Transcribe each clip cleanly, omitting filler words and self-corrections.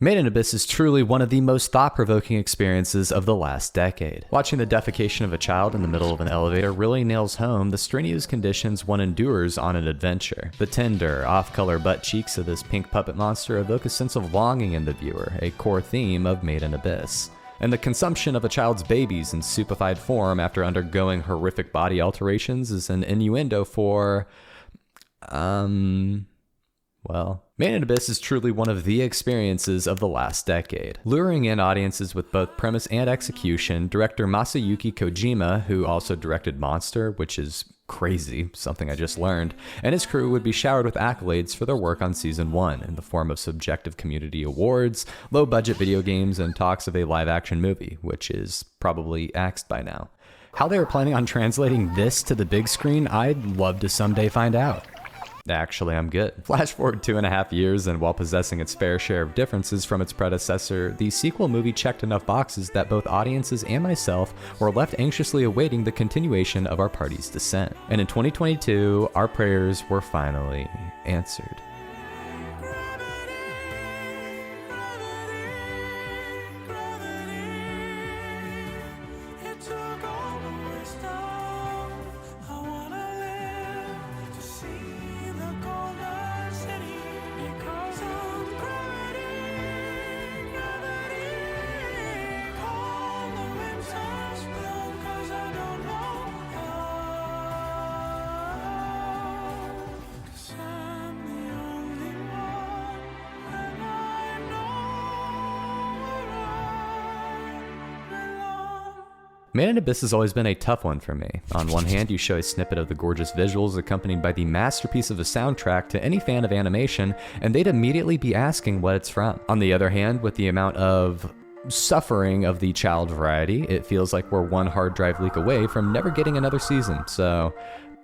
Made in Abyss is truly one of the most thought-provoking experiences of the last decade. Watching the defecation of a child in the middle of an elevator really nails home the strenuous conditions one endures on an adventure. The tender, off-color butt cheeks of this pink puppet monster evoke a sense of longing in the viewer, a core theme of Made in Abyss. And the consumption of a child's babies in soupified form after undergoing horrific body alterations is an innuendo for... well, Made in Abyss is truly one of the experiences of the last decade. Luring in audiences with both premise and execution, director Masayuki Kojima, who also directed Monster, which is crazy, something I just learned, and his crew would be showered with accolades for their work on Season 1 in the form of subjective community awards, low-budget video games, and talks of a live-action movie, which is probably axed by now. How they were planning on translating this to the big screen, I'd love to someday find out. Actually, I'm good. Flash forward 2.5 years, and while possessing its fair share of differences from its predecessor, the sequel movie checked enough boxes that both audiences and myself were left anxiously awaiting the continuation of our party's descent. And in 2022, our prayers were finally answered. Made in Abyss has always been a tough one for me. On one hand, you show a snippet of the gorgeous visuals accompanied by the masterpiece of a soundtrack to any fan of animation, and they'd immediately be asking what it's from. On the other hand, with the amount of suffering of the child variety, it feels like we're one hard drive leak away from never getting another season, so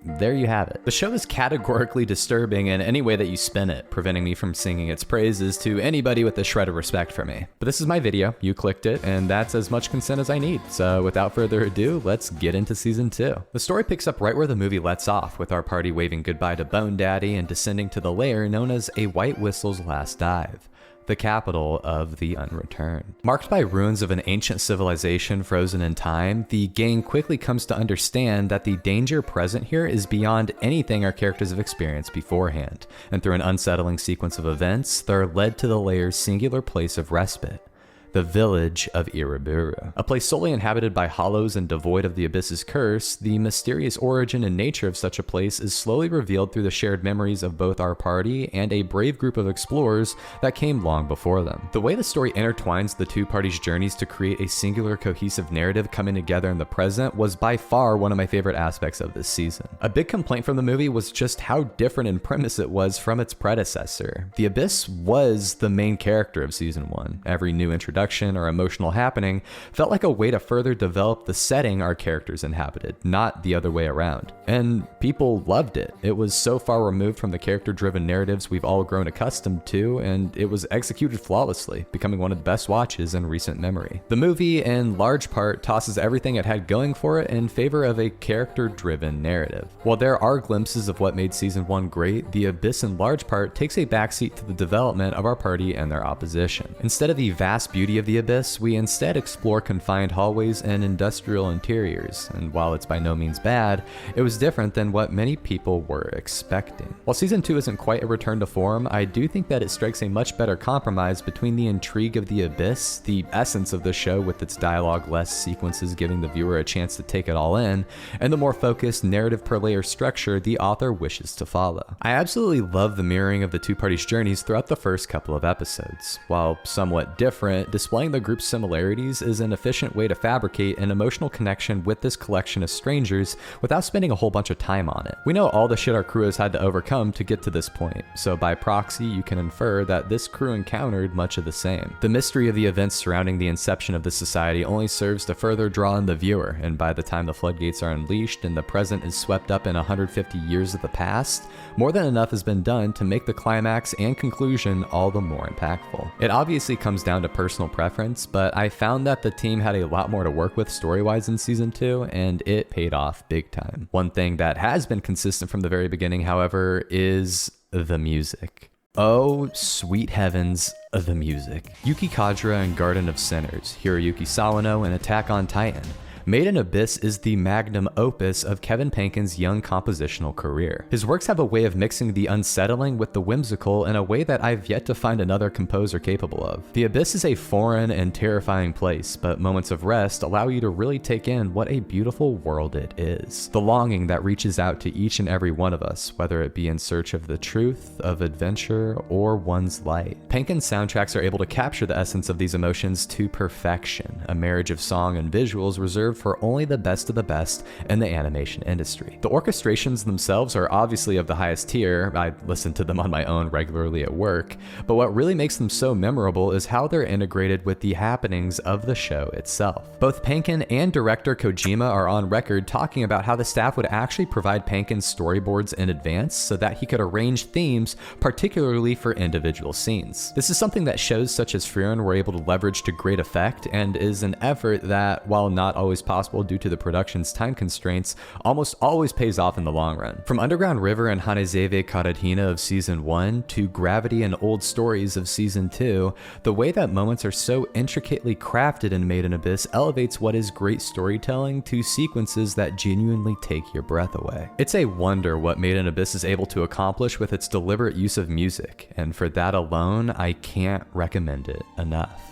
there you have it. The show is categorically disturbing in any way that you spin it, preventing me from singing its praises to anybody with a shred of respect for me. But this is my video, you clicked it, and that's as much consent as I need. So without further ado, let's get into Season 2. The story picks up right where the movie lets off, with our party waving goodbye to Bone Daddy and descending to the lair known as a White Whistle's Last Dive, the capital of the Unreturned. Marked by ruins of an ancient civilization frozen in time, the gang quickly comes to understand that the danger present here is beyond anything our characters have experienced beforehand, and through an unsettling sequence of events, they're led to the lair's singular place of respite, the village of Iraburu. A place solely inhabited by hollows and devoid of the Abyss's curse, the mysterious origin and nature of such a place is slowly revealed through the shared memories of both our party and a brave group of explorers that came long before them. The way the story intertwines the two parties' journeys to create a singular cohesive narrative coming together in the present was by far one of my favorite aspects of this season. A big complaint from the movie was just how different in premise it was from its predecessor. The Abyss was the main character of Season 1. Every new introduction or emotional happening felt like a way to further develop the setting our characters inhabited, not the other way around. And people loved it. It was so far removed from the character-driven narratives we've all grown accustomed to, and it was executed flawlessly, becoming one of the best watches in recent memory. The movie, in large part, tosses everything it had going for it in favor of a character-driven narrative. While there are glimpses of what made Season 1 great, The Abyss in large part takes a backseat to the development of our party and their opposition. Instead of the vast beauty of the Abyss, we instead explore confined hallways and industrial interiors, and while it's by no means bad, it was different than what many people were expecting. While Season 2 isn't quite a return to form, I do think that it strikes a much better compromise between the intrigue of the Abyss, the essence of the show with its dialogue-less sequences giving the viewer a chance to take it all in, and the more focused narrative per layer structure the author wishes to follow. I absolutely love the mirroring of the two parties' journeys throughout the first couple of episodes. While somewhat different, displaying the group's similarities is an efficient way to fabricate an emotional connection with this collection of strangers without spending a whole bunch of time on it. We know all the shit our crew has had to overcome to get to this point, so by proxy you can infer that this crew encountered much of the same. The mystery of the events surrounding the inception of this society only serves to further draw in the viewer, and by the time the floodgates are unleashed and the present is swept up in 150 years of the past, more than enough has been done to make the climax and conclusion all the more impactful. It obviously comes down to personal preference, but I found that the team had a lot more to work with story-wise in Season 2, and it paid off big time. One thing that has been consistent from the very beginning, however, is the music. Oh, sweet heavens, the music. Yuki Kadra in Garden of Sinners, Hiroyuki Sawano in Attack on Titan. Made in Abyss is the magnum opus of Kevin Penkin's young compositional career. His works have a way of mixing the unsettling with the whimsical in a way that I've yet to find another composer capable of. The Abyss is a foreign and terrifying place, but moments of rest allow you to really take in what a beautiful world it is. The longing that reaches out to each and every one of us, whether it be in search of the truth, of adventure, or one's light. Penkin's soundtracks are able to capture the essence of these emotions to perfection, a marriage of song and visuals reserved for only the best of the best in the animation industry. The orchestrations themselves are obviously of the highest tier. I listen to them on my own regularly at work, but what really makes them so memorable is how they're integrated with the happenings of the show itself. Both Penkin and director Kojima are on record talking about how the staff would actually provide Penkin storyboards in advance so that he could arrange themes particularly for individual scenes. This is something that shows such as Frieren were able to leverage to great effect and is an effort that, while not always possible due to the production's time constraints, almost always pays off in the long run. From Underground River and Hanezeve Karadhina of Season 1 to Gravity and Old Stories of Season 2, the way that moments are so intricately crafted in Made in Abyss elevates what is great storytelling to sequences that genuinely take your breath away. It's a wonder what Made in Abyss is able to accomplish with its deliberate use of music, and for that alone, I can't recommend it enough.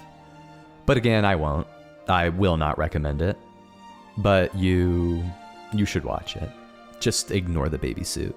But again, I won't. I will not recommend it. But you should watch it. Just ignore the baby suit.